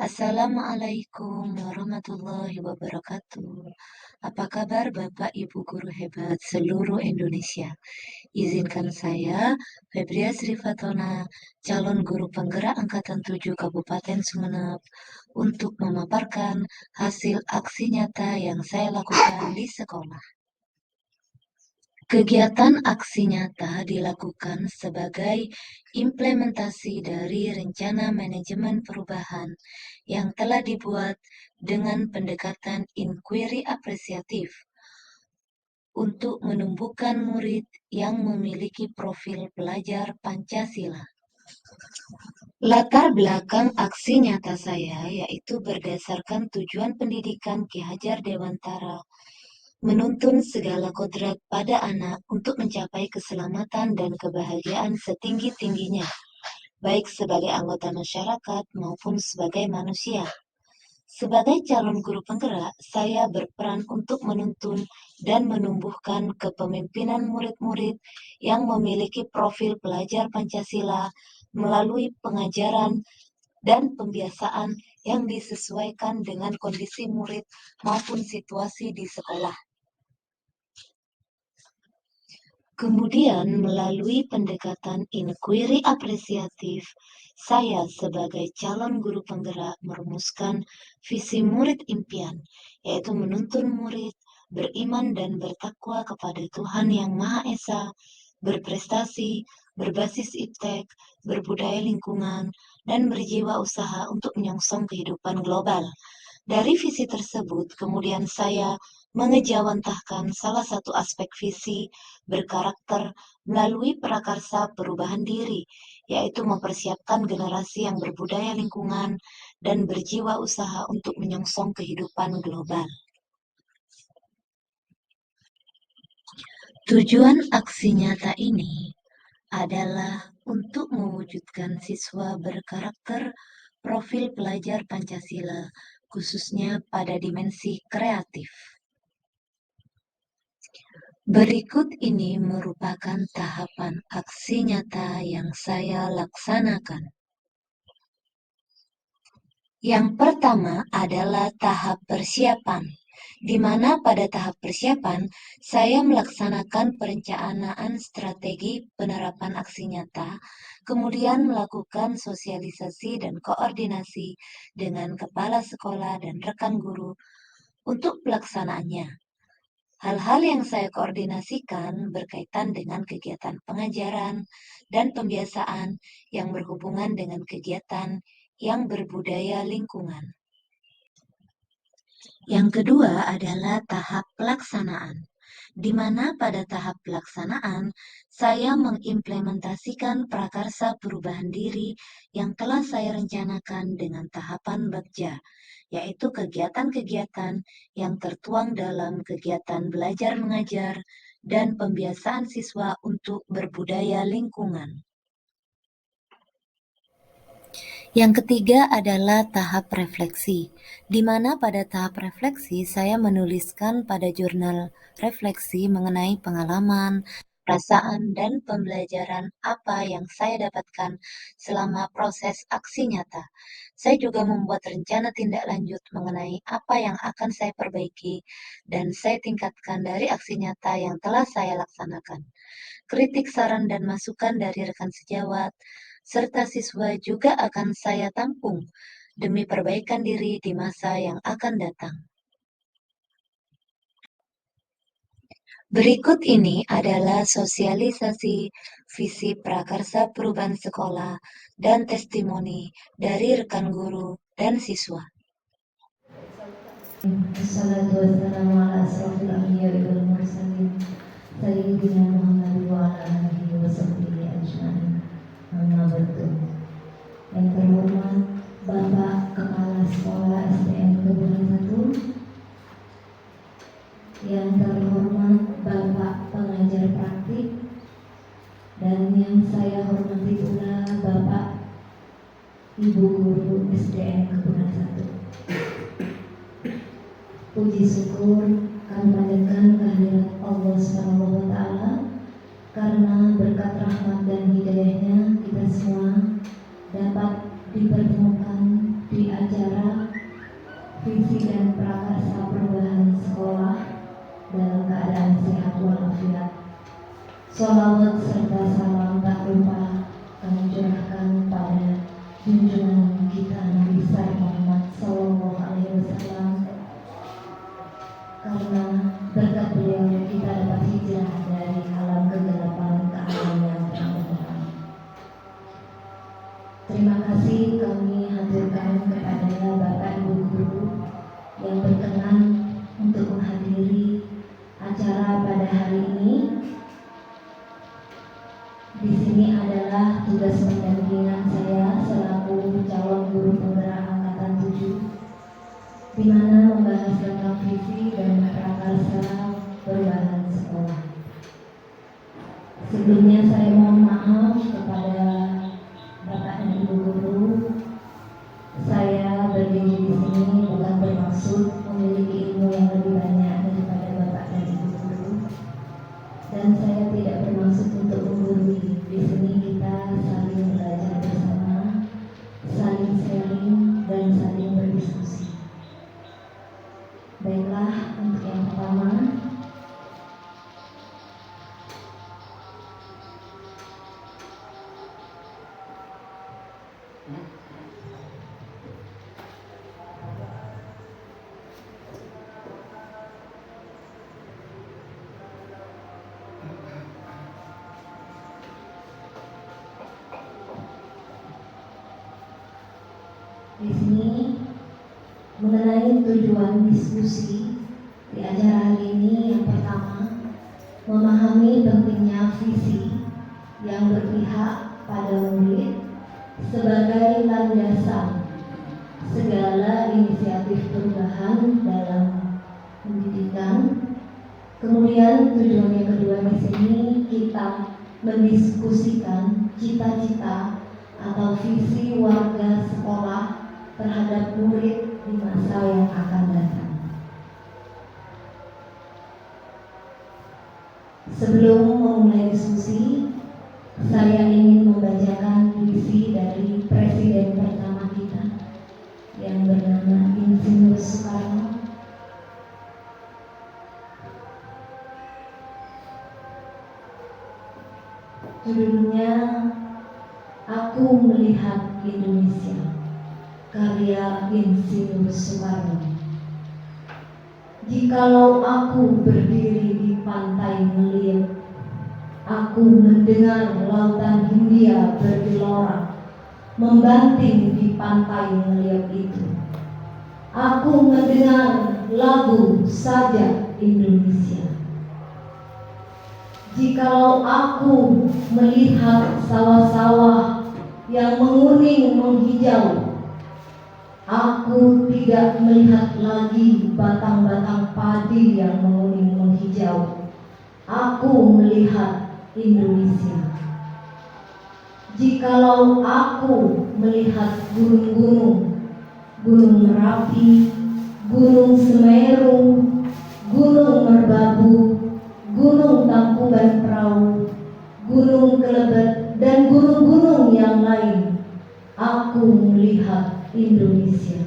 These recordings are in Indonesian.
Assalamualaikum warahmatullahi wabarakatuh. Apa kabar Bapak Ibu guru hebat seluruh Indonesia? Izinkan saya, Febria Sri Fatona, calon guru penggerak Angkatan 7 Kabupaten Sumeneb, untuk memaparkan hasil aksi nyata yang saya lakukan di sekolah. Kegiatan aksi nyata dilakukan sebagai implementasi dari rencana manajemen perubahan yang telah dibuat dengan pendekatan inquiry apresiatif untuk menumbuhkan murid yang memiliki profil pelajar Pancasila. Latar belakang aksi nyata saya yaitu berdasarkan tujuan pendidikan Ki Hajar Dewantara, menuntun segala kodrat pada anak untuk mencapai keselamatan dan kebahagiaan setinggi-tingginya, baik sebagai anggota masyarakat maupun sebagai manusia. Sebagai calon guru penggerak, saya berperan untuk menuntun dan menumbuhkan kepemimpinan murid-murid yang memiliki profil pelajar Pancasila melalui pengajaran dan pembiasaan yang disesuaikan dengan kondisi murid maupun situasi di sekolah. Kemudian, melalui pendekatan inquiry apresiatif, saya sebagai calon guru penggerak merumuskan visi murid impian, yaitu menuntun murid beriman dan bertakwa kepada Tuhan Yang Maha Esa, berprestasi, berbasis iptek, berbudaya lingkungan, dan berjiwa usaha untuk menyongsong kehidupan global. Dari visi tersebut, kemudian saya mengejawantahkan salah satu aspek visi berkarakter melalui prakarsa perubahan diri, yaitu mempersiapkan generasi yang berbudaya lingkungan dan berjiwa usaha untuk menyongsong kehidupan global. Tujuan aksi nyata ini adalah untuk mewujudkan siswa berkarakter profil pelajar Pancasila, khususnya pada dimensi kreatif. Berikut ini merupakan tahapan aksi nyata yang saya laksanakan. Yang pertama adalah tahap persiapan, di mana pada tahap persiapan saya melaksanakan perencanaan strategi penerapan aksi nyata, kemudian melakukan sosialisasi dan koordinasi dengan kepala sekolah dan rekan guru untuk pelaksanaannya. Hal-hal yang saya koordinasikan berkaitan dengan kegiatan pengajaran dan pembiasaan yang berhubungan dengan kegiatan yang berbudaya lingkungan. Yang kedua adalah tahap pelaksanaan, di mana pada tahap pelaksanaan saya mengimplementasikan prakarsa perubahan diri yang telah saya rencanakan dengan tahapan bagja, yaitu kegiatan-kegiatan yang tertuang dalam kegiatan belajar mengajar dan pembiasaan siswa untuk berbudaya lingkungan. Yang ketiga adalah tahap refleksi, di mana pada tahap refleksi saya menuliskan pada jurnal refleksi mengenai pengalaman, perasaan, dan pembelajaran apa yang saya dapatkan selama proses aksi nyata. Saya juga membuat rencana tindak lanjut mengenai apa yang akan saya perbaiki dan saya tingkatkan dari aksi nyata yang telah saya laksanakan. Kritik, saran, dan masukan dari rekan sejawat serta siswa juga akan saya tampung demi perbaikan diri di masa yang akan datang. Berikut ini adalah sosialisasi visi prakarsa perubahan sekolah dan testimoni dari rekan guru dan siswa. Assalatu wassalamu ala asrafil anbiya'i wal mursalin sayyidina Muhammad wa ala alihi wa sahbihi ajma'in. Amma ba'du. Yang terhormat Bapak Kepala Sekolah SDN Kebunan 1, yang terhormat Bapak Pengajar Praktik, dan yang saya hormati pula Bapak Ibu Guru SDN Kebunan 1. Puji syukur kami panjatkan kehadirat Allah SWT karena berkat rahmat dan hidayahnya kita semua dapat dipertemukan di acara visi dan prakarsa perubahan sekolah dalam keadaan sehat walafiat. Sholawat serta salam tak lupa kami curahkan pada junjungan kita Nabi besar Muhammad Sallallahu Alaihi Wasallam, karena berkat beliau kita dapat hijrah dari alam kegelapan ke alam yang terang. Terima kasih kami haturkan kepada Bapak Ibu Guru yang berkenan untuk menghadiri acara pada hari ini. Di sini adalah tugas pendampingan saya selaku calon guru penggerak angkatan 7, di mana membahas tentang visi dan prakarsa perubahan sekolah. Sebelumnya saya mohon maaf kepada Bapak dan Ibu Guru. Saya berdiri di sini bukan bermaksud memiliki ilmu yang lebih banyak daripada Bapak dan Ibu Guru, dan saya tidak bermaksud untuk menggurui. Di sini kita saling belajar bersama, saling sharing dan saling berdiskusi. Baiklah, untuk yang pertama, di sini mengenai tujuan diskusi di acara hari ini. Yang pertama, memahami pentingnya visi yang berpihak pada murid sebagai landasan segala inisiatif perubahan dalam pendidikan. Kemudian tujuan yang kedua di sini kita mendiskusikan cita-cita atau visi warga sekolah terhadap murid di masa yang akan datang. Sebelum memulai diskusi, saya ingin membacakan puisi dari presiden pertama kita yang bernama Insinyur Soekarno. Judulnya Aku Melihat Indonesia, karya Insinyur Soekarno. Jikalau aku berdiri di pantai melihat, aku mendengar lautan Hindia bergelora membanting di pantai melihat itu. Aku mendengar lagu sajak Indonesia. Jikalau aku melihat sawah-sawah yang menguning menghijau, aku tidak melihat lagi batang-batang padi yang menguning menghijau. Aku melihat Indonesia. Jikalau aku melihat gunung-gunung, Gunung Merapi, Gunung Semeru, Gunung Merbabu, Gunung Tangkuban Perahu, Gunung Kelebet, dan gunung-gunung yang lain, aku melihat Indonesia.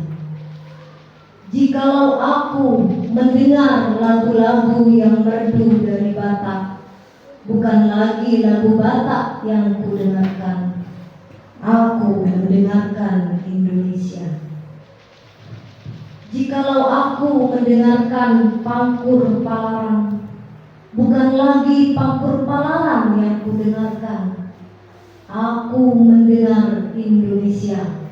Jikalau aku mendengar lagu-lagu yang merdu dari Batak, bukan lagi lagu Batak yang kudengarkan, aku mendengarkan Indonesia. Jikalau aku mendengarkan Pangkur Palaran, bukan lagi Pangkur Palaran yang kudengarkan, aku mendengar Indonesia.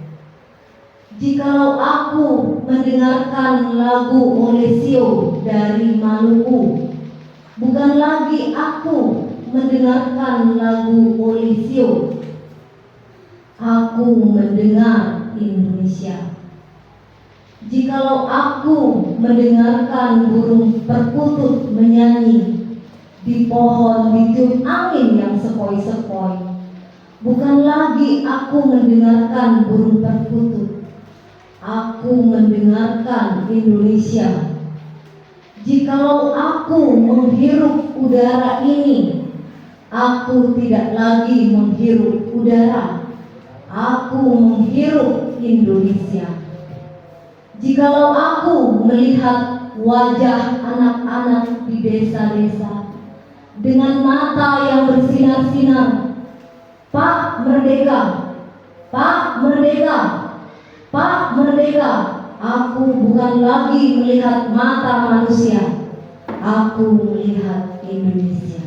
Jikalau aku mendengarkan lagu Olesio dari Maluku, bukan lagi aku mendengarkan lagu Olesio, aku mendengar Indonesia. Jikalau aku mendengarkan burung perkutut menyanyi di pohon ditiup angin yang sepoi-sepoi, bukan lagi aku mendengarkan burung perkutut, aku mendengarkan Indonesia. Jikalau aku menghirup udara ini, aku tidak lagi menghirup udara, aku menghirup Indonesia. Jikalau aku melihat wajah anak-anak di desa-desa dengan mata yang bersinar-sinar, Pak Merdeka, Pak Merdeka, Pak Merdeka, aku bukan lagi melihat mata manusia, aku melihat Indonesia.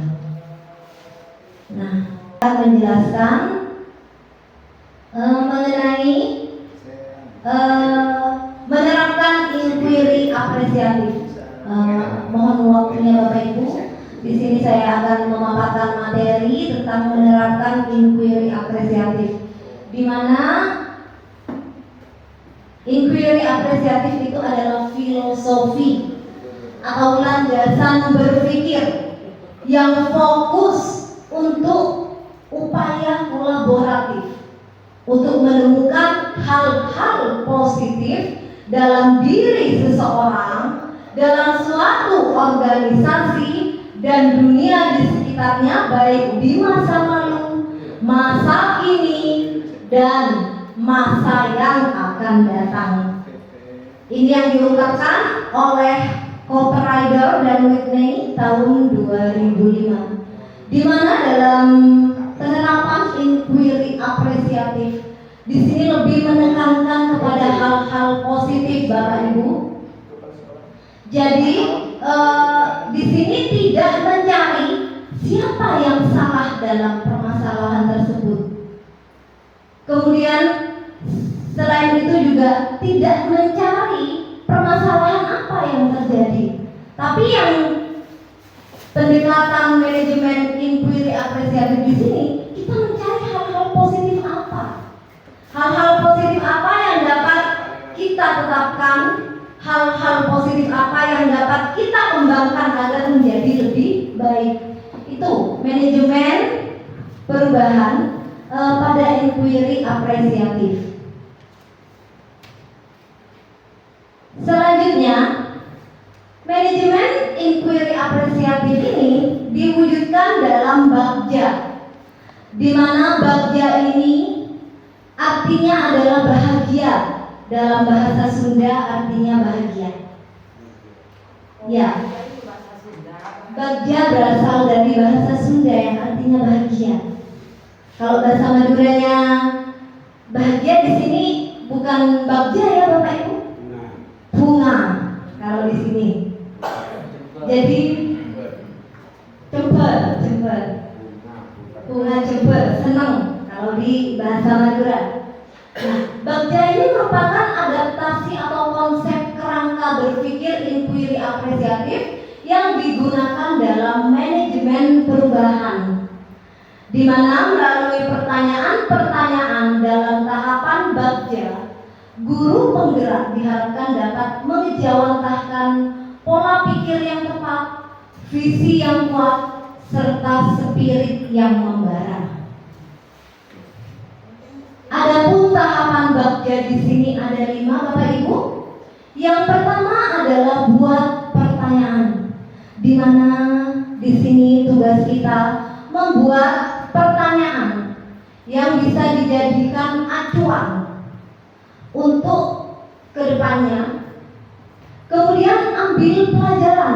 Nah, menjelaskan mengenai menerapkan inquiry apresiatif. Mohon waktunya Bapak Ibu. Di sini saya akan memaparkan materi tentang menerapkan inquiry apresiatif, di mana inquiry apresiatif itu adalah filosofi atau landasan berpikir yang fokus untuk upaya kolaboratif untuk menemukan hal-hal positif dalam diri seseorang, dalam suatu organisasi dan dunia di sekitarnya, baik di masa lalu, masa kini, dan masa yang akan datang. Ini yang diungkapkan oleh Cooper-Ryder dan Whitney tahun 2005, di mana dalam penerapan inquiry apresiatif di sini lebih menekankan kepada hal-hal positif, Bapak Ibu. Jadi di sini tidak mencari siapa yang salah dalam permasalahan tersebut. Kemudian selain itu juga tidak mencari permasalahan apa yang terjadi, tapi yang pendekatan manajemen inquiry apresiatif di sini kita mencari hal-hal positif apa, hal-hal positif apa yang dapat kita tetapkan, hal-hal positif apa yang dapat kita kembangkan agar menjadi lebih baik. Itu manajemen perubahan pada inquiry apresiatif. Selanjutnya, manajemen inquiry apresiatif ini diwujudkan dalam Bagja, di mana Bagja ini artinya adalah bahagia. Dalam bahasa Sunda artinya bahagia. Ya, Bagja berasal dari bahasa Sunda yang artinya bahagia. Kalau bahasa Maduranya bahagia di sini bukan Bagja ya Bapak Ibu, bunga. Kalau di sini, jadi jember, bunga jember, senang. Kalau di bahasa Madura. Nah, Bagja ini merupakan adaptasi atau konsep kerangka berpikir inquiry apresiatif yang digunakan dalam manajemen perubahan, di mana melalui pertanyaan-pertanyaan dalam tahapan Bagja, guru penggerak diharapkan dapat mengejawantahkan pola pikir yang tepat, visi yang kuat, serta spirit yang membara. Adapun tahapan Bagja di sini ada 5, Bapak Ibu. Yang pertama adalah buat pertanyaan, di mana di sini tugas kita membuat pertanyaan yang bisa dijadikan acuan untuk kedepannya. Kemudian ambil pelajaran.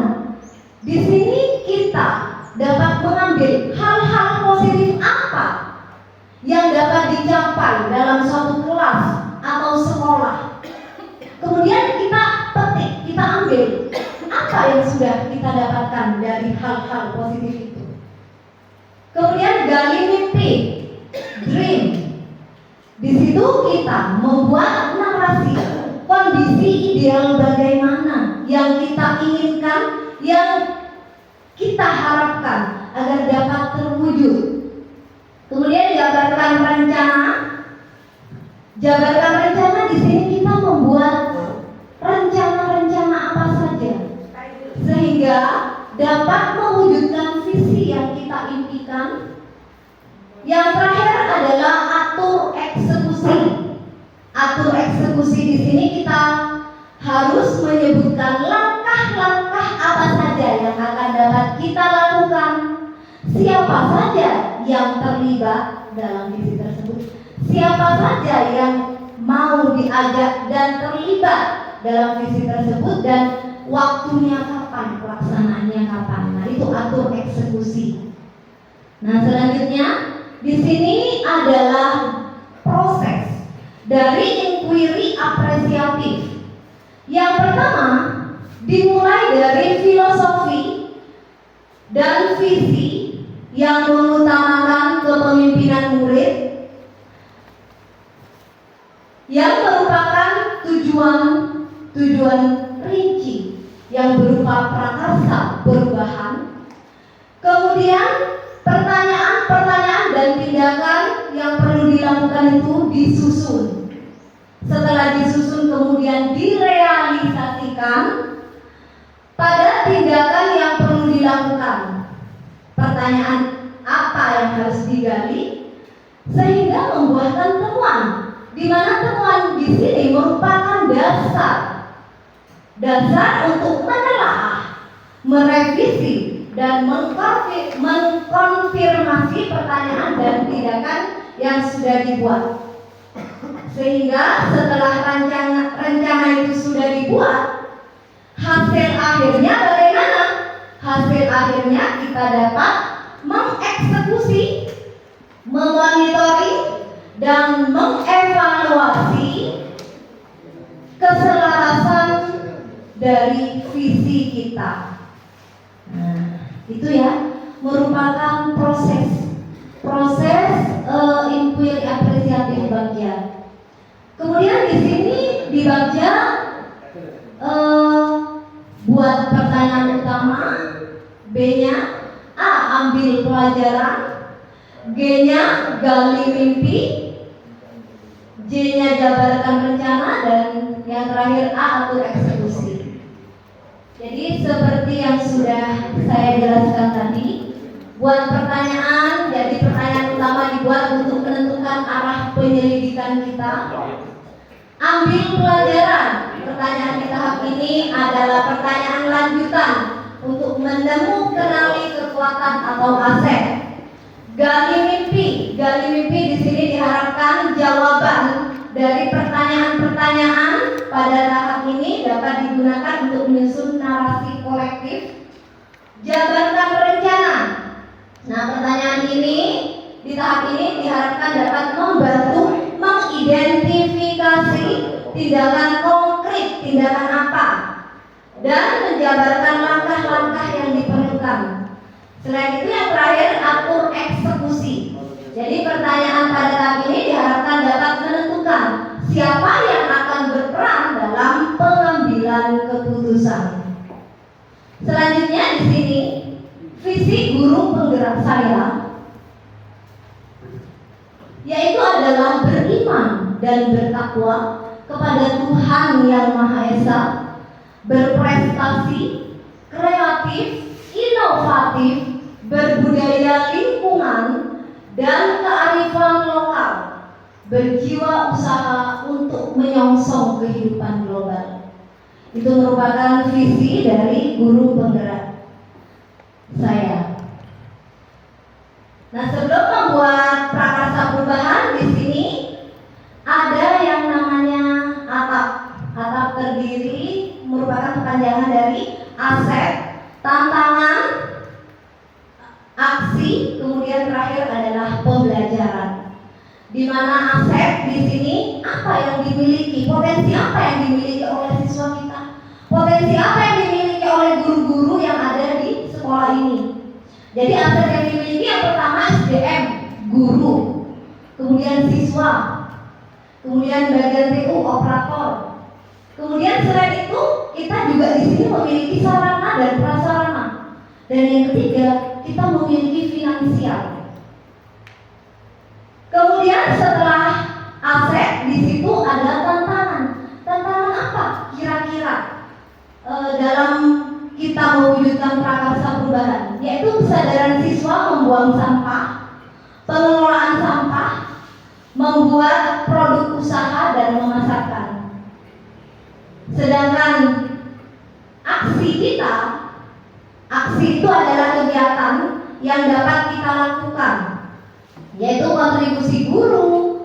Di sini kita dapat mengambil hal-hal positif apa yang dapat dicapai dalam suatu kelas atau sekolah. Kemudian kita petik, kita ambil apa yang sudah kita dapatkan dari hal-hal positif itu. Kemudian gali mimpi, dream. Di situ kita membuat narasi kondisi ideal bagaimana yang kita inginkan, yang kita harapkan agar dapat terwujud. Kemudian jabarkan rencana. Jabarkan rencana di sini kita membuat rencana-rencana apa saja sehingga dapat mewujudkan visi yang kita impikan. Yang terakhir adalah atur eksekusi. Atur eksekusi di sini kita harus menyebutkan langkah-langkah apa saja yang akan dapat kita lakukan, siapa saja yang terlibat dalam visi tersebut, siapa saja yang mau diajak dan terlibat dalam visi tersebut dan waktunya kapan, pelaksanaannya kapan. Nah, itu atur eksekusi. Nah, selanjutnya di sini adalah proses dari inquiry apresiatif. Yang pertama dimulai dari filosofi dan visi yang mengutamakan kepemimpinan murid yang merupakan tujuan rinci yang berupa prakarsa perubahan. Kemudian pertanyaan-pertanyaan dan tindakan yang perlu dilakukan itu disusun. Setelah disusun kemudian direalisasikan pada tindakan yang perlu dilakukan. Pertanyaan apa yang harus digali sehingga membuahkan temuan, di mana temuan di sini merupakan dasar untuk menelaah, merevisi dan mengkonfirmasi pertanyaan dan tindakan yang sudah dibuat. Sehingga setelah rencana itu sudah dibuat, hasil akhirnya bagaimana? Hasil akhirnya kita dapat mengeksekusi, memonitoring dan mengevaluasi keselarasan dari visi kita. Nah, itu ya merupakan proses inquiry apresiatif Bagja. Kemudian di sini di Bagja buat pertanyaan utama, B-nya A ambil pelajaran, G-nya gali mimpi, J-nya jabarkan rencana, dan yang terakhir A atur eksekusi. Jadi seperti yang sudah saya jelaskan tadi, buat pertanyaan, jadi pertanyaan utama dibuat untuk menentukan arah penyelidikan kita. Ambil pelajaran, pertanyaan di tahap ini adalah pertanyaan lanjutan untuk kenali kekuatan atau aset. Gali mimpi di sini diharapkan jawaban dari pertanyaan-pertanyaan pada tahap ini dapat digunakan untuk menyusun narasi kolektif. Jabarkan rencana. Nah, pertanyaan ini di tahap ini diharapkan dapat membantu mengidentifikasi tindakan konkret, tindakan apa, dan menjabarkan langkah-langkah yang diperlukan. Selain itu yang terakhir atur eksekusi. Jadi pertanyaan pada tahap ini diharapkan dapat menentukan siapa yang akan berperan dalam pengambilan keputusan. Selanjutnya di sini visi guru penggerak saya yaitu adalah beriman dan bertakwa kepada Tuhan Yang Maha Esa, berprestasi, kreatif, inovatif, berbudaya lingkungan dan kearifan lokal, berjiwa usaha untuk menyongsong kehidupan global. Itu merupakan visi dari guru penggerak saya. Nah, sebelum membuat prakarsa perubahan di sini ada yang namanya atap. Atap terdiri merupakan kepanjangan dari aset, tantangan, aksi, kemudian terakhir adalah pembelajaran. Di mana aset di sini apa yang dimiliki, potensi apa yang dimiliki oleh siswa kita, potensi apa yang dimiliki oleh guru-guru yang ada di sekolah ini. Jadi aset yang dimiliki yang pertama SDM, guru, kemudian siswa, kemudian bagian TU, operator. Kemudian selain itu kita juga di sini memiliki sarana dan prasarana. Dan yang ketiga kita memiliki finansial. Kemudian setelah aset di situ ada tantangan. Tantangan apa kira-kira dalam kita mewujudkan prakarsa perubahan? Yaitu kesadaran siswa membuang sampah, pengelolaan sampah, membuat produk usaha dan memasarkan. Sedangkan aksi itu adalah kegiatan yang dapat kita lakukan, yaitu kontribusi guru,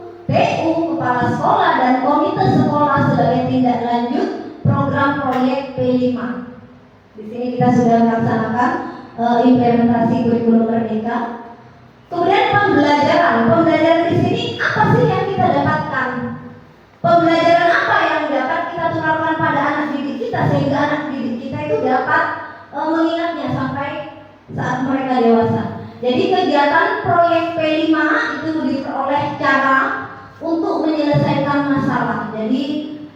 P5. Di sini kita sudah melaksanakan implementasi kurikulum Merdeka. Kemudian pembelajaran di sini apa sih yang kita dapatkan? Pembelajaran apa yang dapat kita tularkan pada anak didik kita sehingga anak didik kita itu dapat mengingatnya sampai saat mereka dewasa. Jadi kegiatan proyek P5 itu diperoleh cara untuk menyelesaikan masalah. Jadi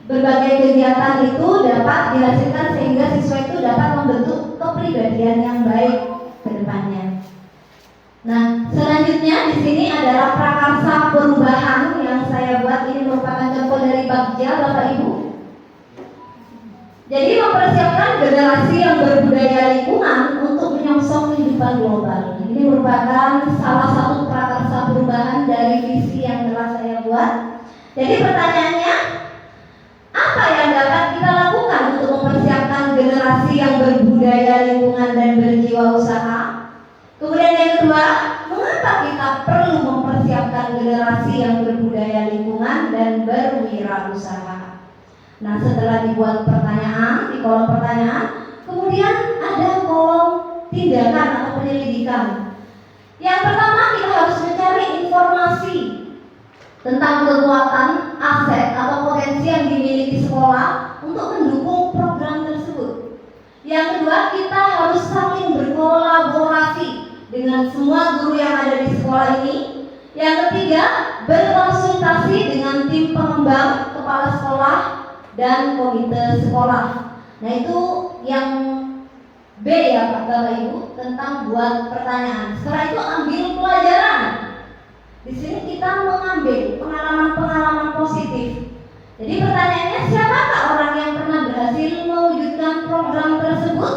berbagai kegiatan itu dapat dihasilkan sehingga siswa itu dapat membentuk kepribadian yang baik ke depannya. Nah, selanjutnya di sini adalah prakarsa perubahan yang saya buat. Ini merupakan contoh dari Bagja, Bapak Ibu. Jadi mempersiapkan generasi yang berbudaya lingkungan untuk menyongsong kehidupan global. Ini merupakan salah satu prakarsa perubahan dari visi yang telah saya buat. Jadi pertanyaannya, apa yang dapat kita lakukan untuk mempersiapkan generasi yang berbudaya lingkungan dan berjiwa usaha? Kemudian yang kedua, mengapa kita perlu mempersiapkan generasi yang berbudaya lingkungan dan berwirausaha? Nah, setelah dibuat pertanyaan di kolom pertanyaan, kemudian ada kolom tindakan atau penyelidikan. Yang pertama, kita harus mencari informasi tentang kekuatan, aset atau potensi yang dimiliki sekolah untuk mendukung program tersebut. Yang kedua, kita harus saling berkolaborasi dengan semua guru yang ada di sekolah ini. Yang ketiga, berkonsultasi dengan tim pengembang, kepala sekolah, dan komite sekolah. Nah, itu yang B ya Pak Bapak Ibu, tentang buat pertanyaan. Setelah itu ambil pelajaran. Di sini kita mengambil pengalaman-pengalaman positif. Jadi pertanyaannya, siapakah orang yang pernah berhasil mewujudkan program tersebut?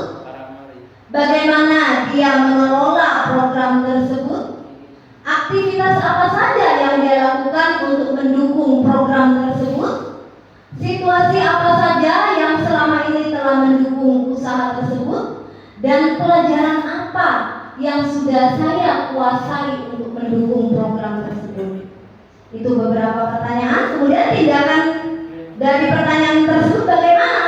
Bagaimana dia mengelola program tersebut? Aktivitas apa saja yang dia lakukan untuk mendukung program tersebut? Situasi apa saja yang selama ini telah mendukung usaha tersebut? Dan pelajaran apa yang sudah saya kuasai untuk mendukung program tersebut? Itu beberapa pertanyaan. Kemudian tindakan dari pertanyaan tersebut bagaimana?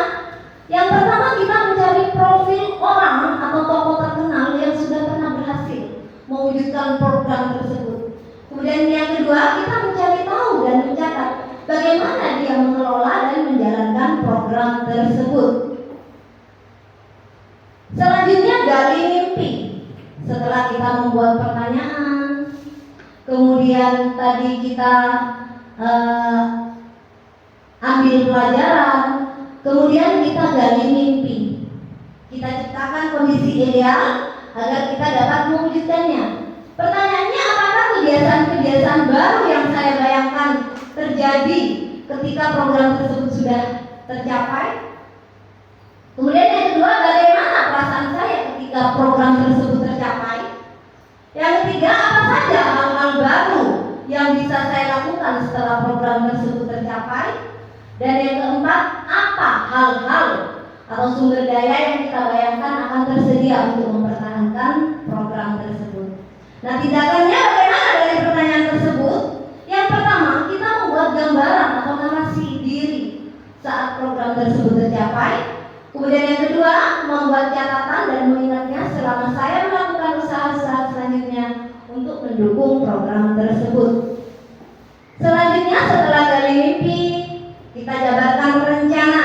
Yang pertama, kita mencari profil orang atau tokoh terkenal yang sudah pernah berhasil mewujudkan program tersebut. Kemudian yang kedua, kita mencari tahu dan mencatat bagaimana dia mengelola dan menjalankan program tersebut. Selanjutnya, gali mimpi. Setelah kita membuat pertanyaan, kemudian tadi kita ambil pelajaran, kemudian kita gali mimpi. Kita ciptakan kondisi ideal agar kita dapat mewujudkannya. Pertanyaannya, apakah kebiasaan-kebiasaan baru yang saya bayangkan terjadi ketika program tersebut sudah tercapai? Kemudian yang kedua, bagaimana perasaan saya ketika program tersebut tercapai? Yang ketiga, apa saja hal-hal baru yang bisa saya lakukan setelah program tersebut tercapai? Dan yang keempat, apa hal-hal atau sumber daya yang kita bayangkan akan tersedia untuk mempertahankan program tersebut? Nah, tindakannya bagaimana dari pertanyaan tersebut? Yang pertama, kita membuat gambaran atau narasi diri saat program tersebut tercapai. Kemudian yang kedua, membuat catatan dan mengingatnya selama saya melakukan usaha-usaha selanjutnya untuk mendukung program tersebut. Selanjutnya, setelah gali mimpi, kita jabarkan rencana.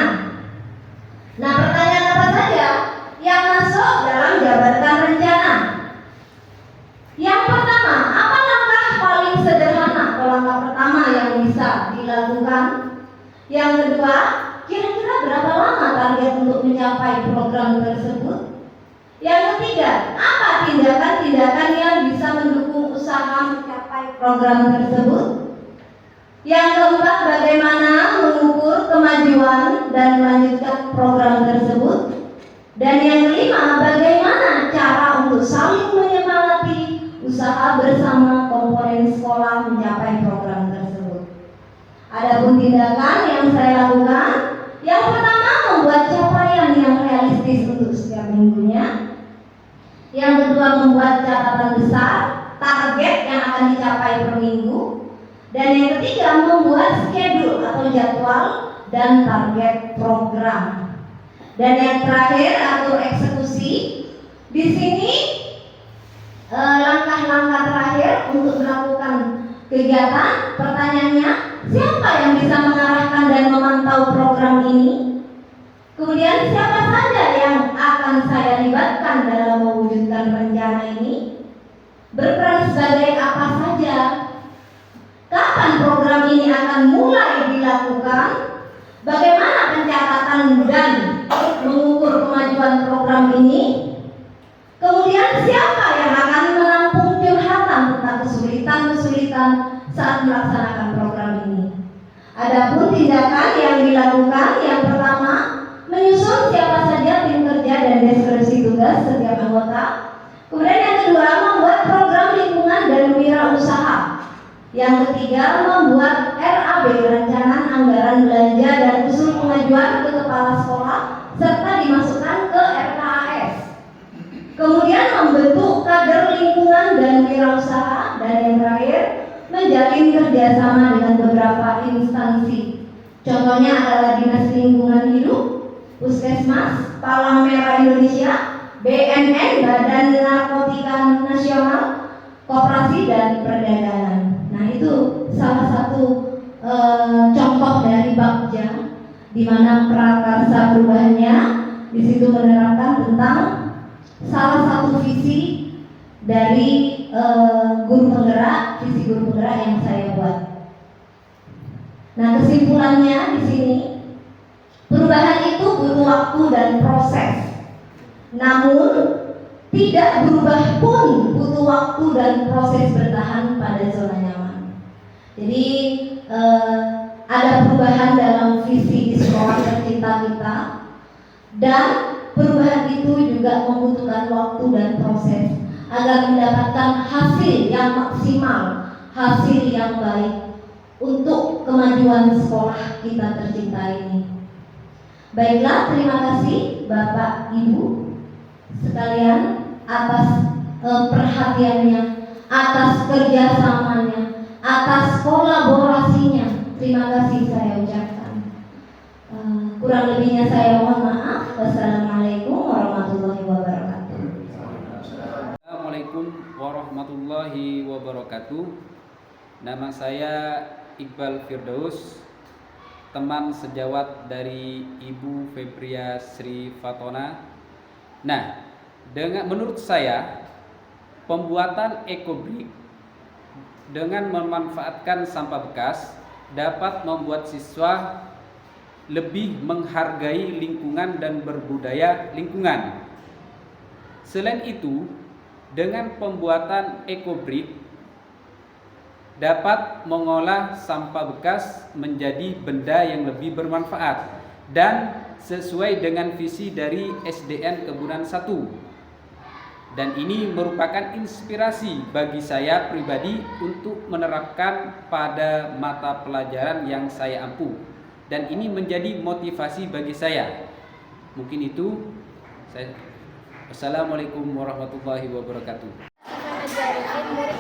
Nah, pertanyaan apa saja yang masuk dalam jabarkan rencana? Yang pertama, apa langkah paling sederhana atau langkah pertama yang bisa dilakukan? Yang kedua, kira-kira berapa lama target untuk mencapai program tersebut? Yang ketiga, apa tindakan-tindakan yang bisa mendukung usaha mencapai program tersebut? Yang keempat, bagaimana mengukur kemajuan dan melanjutkan program tersebut? Dan yang kelima, bagaimana cara untuk saling menyemangati usaha bersama komponen sekolah mencapai program tersebut? Adapun tindakan yang saya lakukan, yang pertama, membuat capaian yang realistis untuk setiap minggunya. Yang kedua, membuat catatan besar, target yang akan dicapai per minggu. Dan yang ketiga, membuat schedule atau jadwal dan target program. Dan yang terakhir atur eksekusi. Di sini langkah-langkah terakhir untuk melakukan kegiatan. Pertanyaannya, siapa yang bisa mengarahkan dan memantau program ini? Kemudian siapa saja yang akan saya libatkan dalam mewujudkan rencana ini? Berperan sebagai apa saja? Kapan program ini akan mulai dilakukan? Bagaimana pencatatan dan mengukur kemajuan program ini? Kemudian siapa yang akan menampung curhatan tentang kesulitan-kesulitan saat melaksanakan program ini? Adapun tindakan yang dilakukan, yang pertama, menyusun siapa saja tim kerja dan deskripsi tugas setiap anggota. Kemudian yang kedua, membuat program lingkungan dan wirausaha. Yang ketiga, membuat RAB, rancangan anggaran belanja dan usul pengajuan ke kepala sekolah serta dimasukkan ke RKAS. Kemudian membentuk kader lingkungan dan wirausaha. Dan yang terakhir, menjalin kerjasama dengan beberapa instansi. Contohnya adalah Dinas Lingkungan Hidup, Puskesmas, Palang Merah Indonesia, BNN, Badan Narkotika Nasional, Koperasi dan Perdagangan. Nah, itu salah satu contoh dari Bagja, di mana prakarsa perubahannya di situ menerapkan tentang salah satu visi dari guru penggerak, visi guru penggerak yang saya buat. Nah, kesimpulannya di sini, perubahan itu butuh waktu dan proses. Namun tidak berubah pun butuh waktu dan proses bertahan pada zona nyaman. Jadi ada perubahan dalam visi di sekolah tercinta kita, dan perubahan itu juga membutuhkan waktu dan proses agar mendapatkan hasil yang maksimal, hasil yang baik untuk kemajuan sekolah kita tercinta ini. Baiklah, terima kasih Bapak Ibu sekalian atas perhatiannya, atas kerjasamanya, atas kolaborasinya. Terima kasih saya ucapkan. Kurang lebihnya saya mohon maaf. Wassalamualaikum warahmatullahi wabarakatuh. Assalamualaikum warahmatullahi wabarakatuh. Nama saya Iqbal Firdaus, teman sejawat dari Ibu Febria Sri Fatona. Nah, menurut saya pembuatan ekobrik dengan memanfaatkan sampah bekas dapat membuat siswa lebih menghargai lingkungan dan berbudaya lingkungan. Selain itu, dengan pembuatan ekobrik dapat mengolah sampah bekas menjadi benda yang lebih bermanfaat dan sesuai dengan visi dari SDN Kebunan 1. Dan ini merupakan inspirasi bagi saya pribadi untuk menerapkan pada mata pelajaran yang saya ampu. Dan ini menjadi motivasi bagi saya. Mungkin itu. Assalamualaikum warahmatullahi wabarakatuh. Saya Najwa Arifin, murid